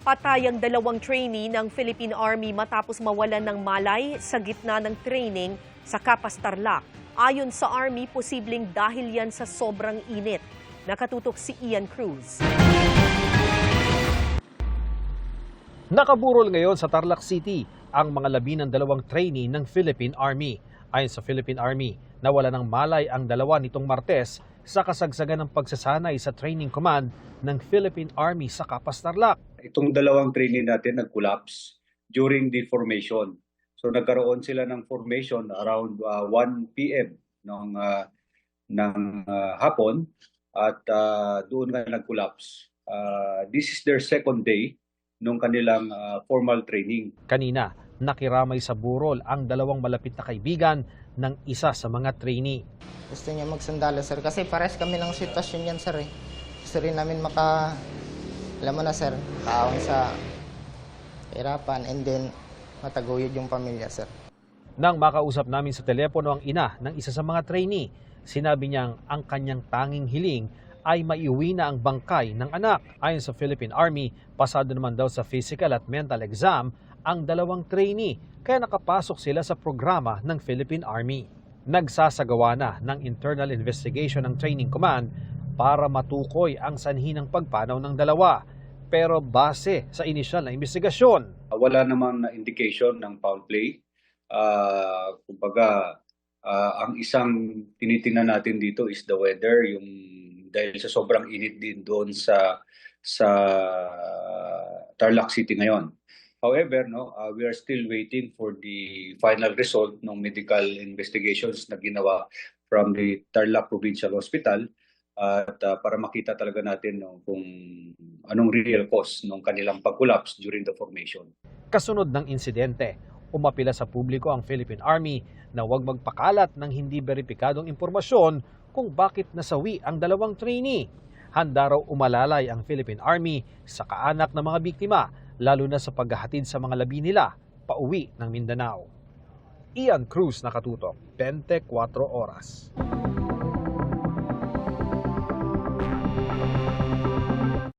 Patay ang dalawang trainee ng Philippine Army matapos mawalan ng malay sa gitna ng training sa Capas, Tarlac. Ayon sa Army, posibleng dahil yan sa sobrang init. Nakatutok si Ian Cruz. Nakaburol ngayon sa Tarlac City ang mga labi ng dalawang trainee ng Philippine Army. Ayon sa Philippine Army, nawala ng malay ang dalawa nitong Martes sa kasagsagan ng pagsasanay sa training command ng Philippine Army sa Capas, Tarlac. Itong dalawang trainee natin nag-collapse during the formation. So nagkaroon sila ng formation around 1 p.m. ng hapon at doon nga nag-collapse. This is their second day nung kanilang formal training. Kanina, nakiramay sa burol ang dalawang malapit na kaibigan ng isa sa mga trainee. Gusto niya magsandalo, sir, kasi pares kami ng sitwasyon yan, sir. Gusto rin namin alam mo na, sir, kaawang sa hirapan and then mataguyod yung pamilya, sir. Nang makausap namin sa telepono ang ina ng isa sa mga trainee, sinabi niyang ang kanyang tanging hiling ay maiuwi na ang bangkay ng anak. Ayon sa Philippine Army, pasado naman daw sa physical at mental exam ang dalawang trainee, kaya nakapasok sila sa programa ng Philippine Army. Nagsasagawa na ng internal investigation ng Training Command para matukoy ang sanhi ng pagpanaw ng dalawa. Pero base sa inisyal na investigasyon, Wala namang na indication ng foul play. Kumbaga, ang isang tinitingnan natin dito is the weather, yung dahil sa sobrang init din doon sa Tarlac City ngayon. However, we are still waiting for the final result ng medical investigations na ginawa from the Tarlac Provincial Hospital at para makita talaga natin kung anong real cause ng kanilang pag-collapse during the formation. kasunod ng insidente, umapila sa publiko ang Philippine Army na huwag magpakalat ng hindi beripikadong impormasyon kung bakit nasawi ang dalawang trainee. Handa raw umalalay ang Philippine Army sa kaanak ng mga biktima, lalo na sa paghahatid sa mga labi nila pauwi ng Mindanao. Ian Cruz, nakatutok, 24 Oras.